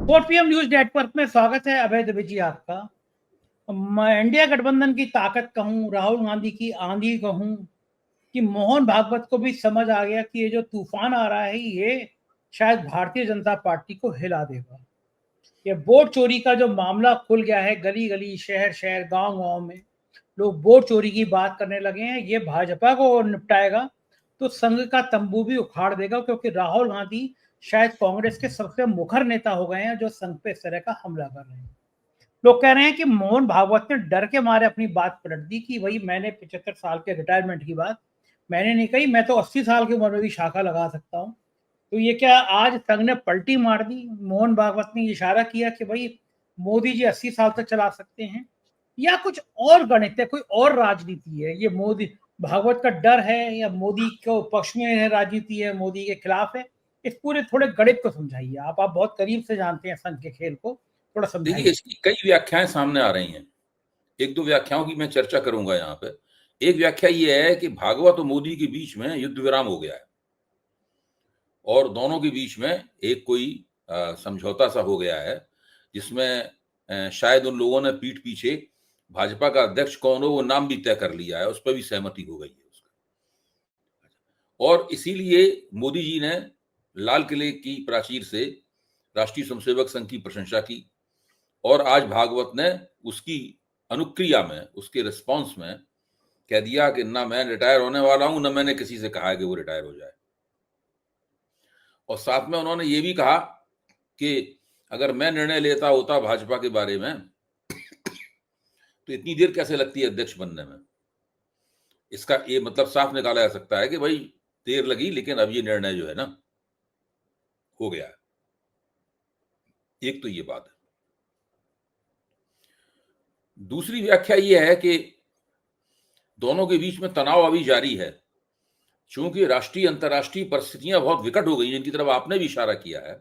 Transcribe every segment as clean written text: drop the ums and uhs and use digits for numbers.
4 PM news network में स्वागत है अभय दुबे जी आपका। मैं इंडिया गठबंधन की ताकत कहूँ, राहुल गांधी की आंधी कहूँ कि मोहन भागवत को भी समझ आ गया कि ये जो तूफान आ रहा है ये शायद भारतीय जनता पार्टी को हिला देगा। ये वोट चोरी का जो मामला खुल गया है, गली गली, शहर शहर, गांव गांव में लोग वोट चोरी की बात करने लगे हैं। ये भाजपा को निपटाएगा तो संघ का तंबू भी उखाड़ देगा, क्योंकि राहुल गांधी शायद कांग्रेस के सबसे मुखर नेता हो गए हैं जो संघ पे इस तरह का हमला कर रहे हैं। लोग कह रहे हैं कि मोहन भागवत ने डर के मारे अपनी बात पलट दी कि भाई मैंने 75 साल के रिटायरमेंट की बात मैंने नहीं कही, मैं तो 80 साल की उम्र में भी शाखा लगा सकता हूँ। तो ये क्या आज संघ ने पलटी मार दी? मोहन भागवत ने इशारा किया कि भाई मोदी जी 80 साल तक चला सकते हैं, या कुछ और गणित है, कोई और राजनीति है? ये मोदी भागवत का डर है या मोदी को पक्ष में है, राजनीति है मोदी के खिलाफ है? इस पूरे थोड़े गणित को समझाइए। आप बहुत करीब से जानते हैं संघ के खेल को, थोड़ा देखिए, समझाइए। इसकी कई व्याख्याएं सामने आ रही हैं। एक दो व्याख्याओं की मैं चर्चा करूंगा यहाँ पे। एक व्याख्या ये है कि भागवत और मोदी के बीच में युद्ध विराम हो गया है और दोनों के बीच में एक कोई समझौता सा हो गया है, जिसमें शायद उन लोगों ने पीठ पीछे भाजपा का अध्यक्ष कौन हो वो नाम भी तय कर लिया है, उस पर भी सहमति हो गई है उसका। और इसीलिए मोदी जी ने लाल किले की प्राचीर से राष्ट्रीय स्वयंसेवक संघ की प्रशंसा की और आज भागवत ने उसकी अनुक्रिया में, उसके रिस्पॉन्स में कह दिया कि ना मैं रिटायर होने वाला हूं, ना मैंने किसी से कहा है कि वो रिटायर हो जाए। और साथ में उन्होंने ये भी कहा कि अगर मैं निर्णय लेता होता भाजपा के बारे में तो इतनी देर कैसे लगती है अध्यक्ष बनने में। इसका ये मतलब साफ निकाला जा सकता है कि भाई देर लगी, लेकिन अब ये निर्णय जो है ना हो गया है। एक तो ये बात है। दूसरी व्याख्या ये है कि दोनों के बीच में तनाव अभी जारी है, चूंकि राष्ट्रीय अंतर्राष्ट्रीय परिस्थितियां बहुत विकट हो गई, जिनकी तरफ आपने भी इशारा किया है।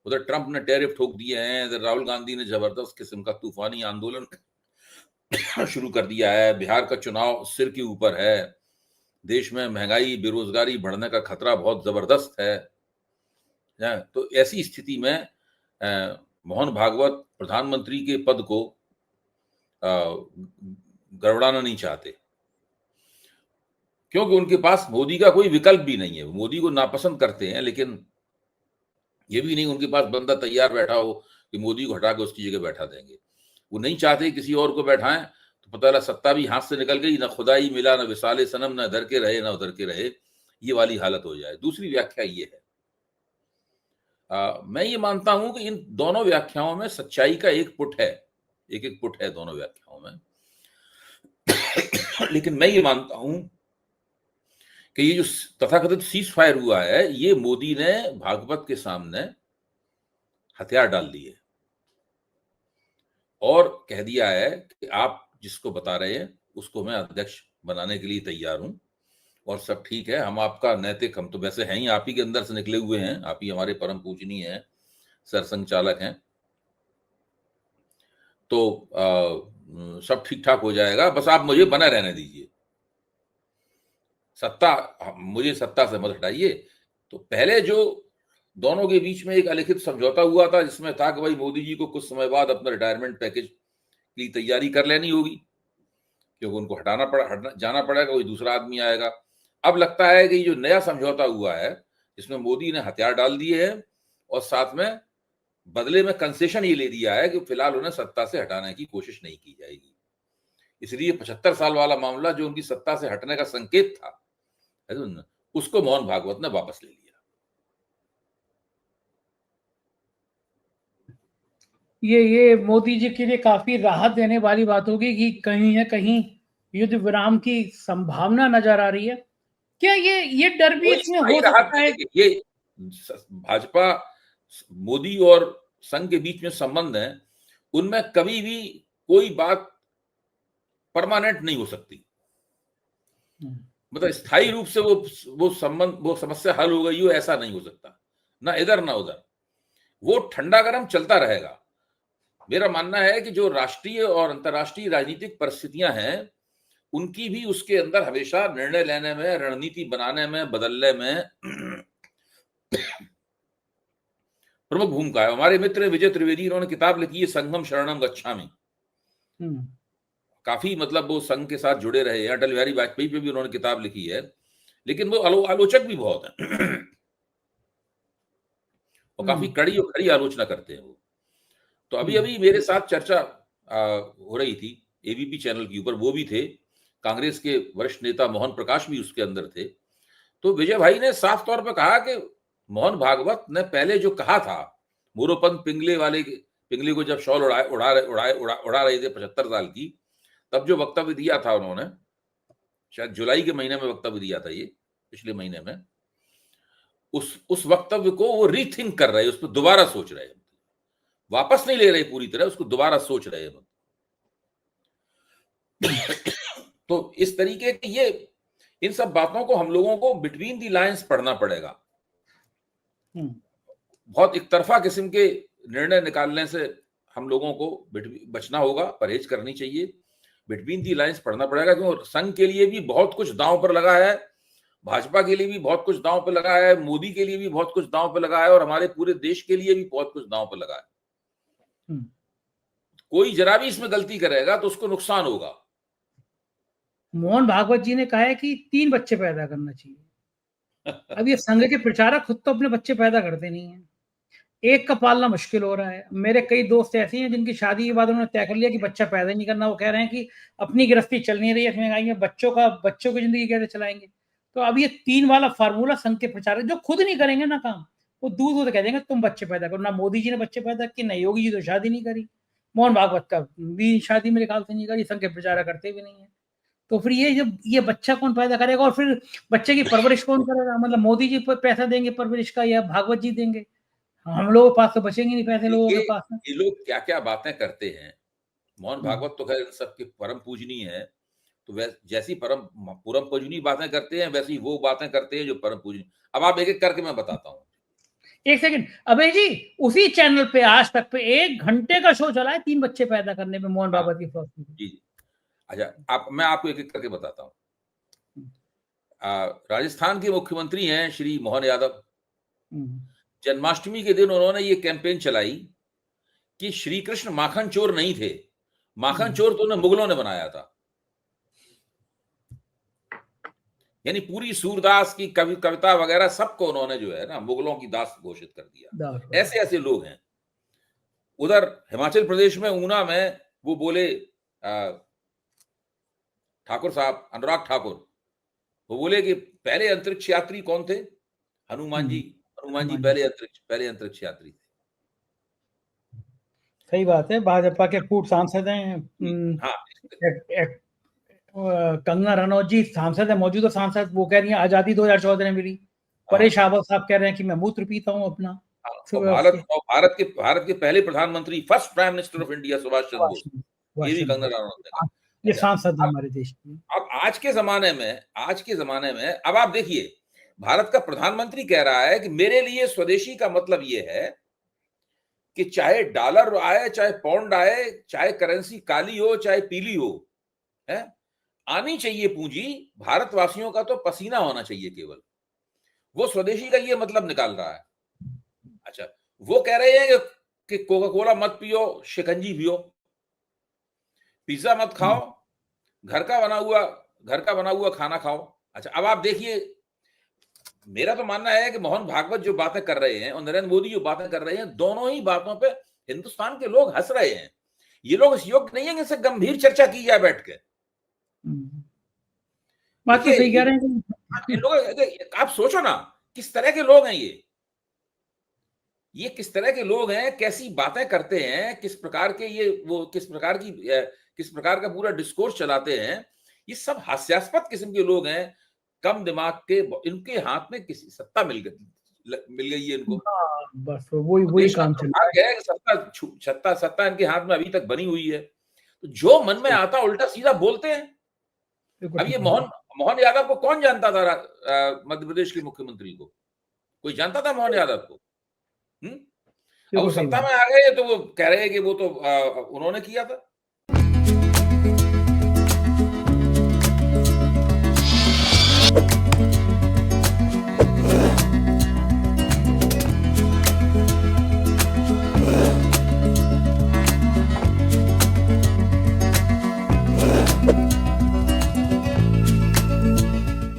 उधर ट्रंप ने टैरिफ ठोक दिए हैं, इधर राहुल गांधी ने जबरदस्त किस्म का तूफानी आंदोलन शुरू कर दिया है, बिहार का चुनाव सिर के ऊपर है, देश में महंगाई बेरोजगारी बढ़ने का खतरा बहुत जबरदस्त है। तो ऐसी स्थिति में मोहन भागवत प्रधानमंत्री के पद को गड़बड़ाना नहीं चाहते, क्योंकि उनके पास मोदी का कोई विकल्प भी नहीं है। मोदी को नापसंद करते हैं, लेकिन ये भी नहीं उनके पास बंदा तैयार बैठा हो कि मोदी को हटा के उसकी जगह बैठा देंगे। वो नहीं चाहते किसी और को बैठाएं, तो पता लगा सत्ता भी हाथ से निकल गई, ना खुदाई मिला, ना विसाले सनम, ना इधर के रहे ना उधर के रहे, ये वाली हालत हो जाए। दूसरी व्याख्या ये है, मैं ये मानता हूं कि इन दोनों व्याख्याओं में सच्चाई का एक पुट है, एक एक पुट है दोनों व्याख्याओं में। लेकिन मैं ये मानता हूं कि ये जो तथाकथित सीज फायर हुआ है, ये मोदी ने भागवत के सामने हथियार डाल दिए और कह दिया है कि आप जिसको बता रहे हैं उसको मैं अध्यक्ष बनाने के लिए तैयार हूं और सब ठीक है। हम आपका नैतिक, हम तो वैसे हैं ही, आप ही के अंदर से निकले हुए हैं, आप ही हमारे परम पूजनीय हैं, सरसंघ चालक हैं, तो सब ठीक ठाक हो जाएगा, बस आप मुझे बना रहने दीजिए, मुझे सत्ता से मत हटाइए। तो पहले जो दोनों के बीच में एक अलिखित समझौता हुआ था, जिसमें था कि भाई मोदी जी को कुछ समय बाद अपना रिटायरमेंट पैकेज की तैयारी कर लेनी होगी, क्योंकि उनको जाना पड़ेगा, कोई दूसरा आदमी आएगा। अब लगता है कि जो नया समझौता हुआ है, जिसमें मोदी ने हथियार डाल दिए हैं और साथ में बदले में कंसेशन ये ले दिया है कि फिलहाल उन्हें सत्ता से हटाने की कोशिश नहीं की जाएगी। इसलिए 75 साल वाला मामला जो उनकी सत्ता से हटने का संकेत था, उसको मोहन भागवत ने वापस ले लिया। ये मोदी जी के लिए काफी राहत देने वाली बात होगी कि कहीं न कहीं युद्ध विराम की संभावना नजर आ रही है। क्या ये डर भी कोई इसमें स्थायी हो राहत सकता नहीं। है? देखिए, ये भाजपा, मोदी और संघ के बीच में संबंध है, उनमें कभी भी कोई बात परमानेंट नहीं हो सकती। मतलब स्थायी रूप से वो संबंध, वो समस्या हल हो गई हो, ऐसा नहीं हो सकता, ना इधर ना उधर। वो ठंडा गर्म चलता रहेगा। मेरा मानना है कि जो राष्ट्रीय और अंतर्राष्ट्रीय राजनीतिक परिस्थितियां हैं, उनकी भी उसके अंदर हमेशा निर्णय लेने में, रणनीति बनाने में, बदलने में प्रमुख भूमिका है। हमारे मित्र विजय त्रिवेदी, इन्होंने किताब लिखी है संघम शरणम गच्छामि। काफी मतलब वो संघ के साथ जुड़े रहे हैं। अटल बिहारी वाजपेयी पे भी उन्होंने किताब लिखी है, लेकिन वो आलोचक भी बहुत है और काफी कड़ी और खड़ी आलोचना करते हैं वो। तो अभी अभी मेरे साथ चर्चा हो रही थी एबीपी चैनल के ऊपर, वो भी थे, कांग्रेस के वरिष्ठ नेता मोहन प्रकाश भी उसके अंदर थे। तो विजय भाई ने साफ तौर पर कहा कि मोहन भागवत ने पहले जो कहा था, मोरोपंत पिंगले को जब शॉल उड़ा रहे थे 75 साल की, तब जो वक्तव्य दिया था उन्होंने, शायद जुलाई के महीने में वक्तव्य दिया था, ये पिछले महीने में, उस वक्तव्य को वो रीथिंक कर रहे हैं, उस पर दोबारा सोच रहे हैं, वापस नहीं ले रहे पूरी तरह, उसको दोबारा सोच रहे हैं। तो इस तरीके के ये इन सब बातों को हम लोगों को बिटवीन दी लाइंस पढ़ना पड़ेगा। बहुत एक तरफा किस्म के निर्णय निकालने से हम लोगों को बचना होगा, परहेज करनी चाहिए, बिटवीन दी लाइंस पढ़ना पड़ेगा। क्योंकि संघ के लिए भी बहुत कुछ दांव पर लगा है, भाजपा के लिए भी बहुत कुछ दांव पर लगा है, मोदी के लिए भी बहुत कुछ दांव पर लगा है, और हमारे पूरे देश के लिए भी बहुत कुछ दांव पर लगा है। कोई जरा भी इसमें गलती करेगा तो उसको नुकसान होगा। मोहन भागवत जी ने कहा है कि 3 बच्चे पैदा करना चाहिए। अब ये संघ के प्रचारक खुद तो अपने बच्चे पैदा करते नहीं है, एक का पालना मुश्किल हो रहा है। मेरे कई दोस्त ऐसे हैं जिनकी शादी के बाद उन्होंने तय कर लिया कि बच्चा पैदा नहीं करना। वो कह रहे हैं कि अपनी गृहस्थी चल नहीं रही है, इसमें आएंगे बच्चों की जिंदगी कैसे चलाएंगे। तो अब ये 3 वाला फार्मूला संघ के प्रचारक जो खुद नहीं करेंगे ना काम, वो दूर कह देंगे तुम बच्चे पैदा करो। ना मोदी जी ने बच्चे पैदा किए, ना योगी जी तो शादी नहीं करी, मोहन भागवत का भी शादी मेरे ख्याल से नहीं करी, संघ के प्रचारक करते भी नहीं है। तो फिर ये जब ये बच्चा कौन पैदा करेगा, और फिर बच्चे की परवरिश कौन करेगा? मतलब मोदी जी पैसा देंगे परवरिश का या भागवत जी देंगे? हम लोगों के पास तो बचेंगे नहीं पैसे लोगों के पास में। ये लोग क्या क्या बातें करते हैं। मोहन भागवत तो खैर सबके परम पूजनीय है, तो जैसी परम पूजनीय बातें करते हैं, वैसी वो बातें करते हैं जो परम पूजनीय। अब आप एक एक करके मैं बताता हूँ। एक सेकंड अभय जी, उसी चैनल पे आज तक पे 1 घंटे का शो चला है 3 बच्चे पैदा करने में मोहन भागवत की फिलॉसफी। जी, अच्छा, मैं आपको एक एक करके बताता हूँ। राजस्थान के मुख्यमंत्री हैं श्री मोहन यादव। जन्माष्टमी के दिन उन्होंने ये कैंपेन चलाई कि श्री कृष्ण माखन चोर नहीं थे, माखन चोर तो उन्हें मुगलों ने बनाया था। यानी पूरी सूरदास की कविता वगैरह सबको उन्होंने जो है ना मुगलों की दास घोषित कर दिया। ऐसे ऐसे लोग हैं। उधर हिमाचल प्रदेश में ऊना में वो बोले ठाकुर साहब, अनुराग ठाकुर, वो बोले कि पहले अंतरिक्ष यात्री कौन थे? हनुमान जी पहले अंतरिक्ष यात्री थे। सही बात है। भाजपा के पूर्व सांसद हैं, हाँ, कंगना रनौत जी सांसद है, मौजूदा सांसद, वो कह रही है आजादी 2014 में मिली। परेश रावल साहब कह रहे हैं कि मैं मूत्र पीता हूँ अपना। भारत के पहले प्रधानमंत्री, first prime minister of India Subhash Chandra Bose, ये भी कंगना रनौत ने कहा। ये सांसद है हमारे देश की। अब आज के जमाने में अब आप देखिए, भारत का प्रधानमंत्री कह रहा है कि मेरे लिए स्वदेशी का मतलब ये है कि चाहे डॉलर आए, चाहे पाउंड आए, चाहे करेंसी काली हो चाहे पीली हो, है आनी चाहिए पूंजी, भारतवासियों का तो पसीना होना चाहिए केवल। वो स्वदेशी का ये मतलब निकाल रहा है। अच्छा, वो कह रहे हैं कि कोका कोला मत पियो, शिकंजी पियो, पिज्जा मत खाओ, घर का बना हुआ खाना खाओ। अच्छा, अब आप देखिए, मेरा तो मानना है कि मोहन भागवत जो बातें कर रहे हैं और नरेंद्र मोदी जो बातें कर रहे हैं, दोनों ही बातों पे हिंदुस्तान के लोग हंस रहे हैं। ये लोग इस योग्य नहीं है कि इससे गंभीर चर्चा की जाए बैठ के। बात तो सही कह रहे हैं। लोग, आप सोचो ना किस तरह के लोग हैं ये किस तरह के लोग हैं, कैसी बातें करते हैं, किस प्रकार का पूरा डिस्कोर्स चलाते हैं। ये सब हास्यास्पद किस्म के लोग हैं, कम दिमाग के। इनके हाथ में किसी सत्ता मिल गई है इनको। बस वही काम चल रहा है। सत्ता इनके हाथ में अभी तक बनी हुई है, तो जो मन में आता उल्टा सीधा बोलते हैं। अब ये मोहन यादव को कौन जानता था? मध्य प्रदेश के मुख्यमंत्री को कोई जानता था मोहन यादव को? अब वो सत्ता में आ गए तो वो कह रहे हैं कि वो तो उन्होंने किया था।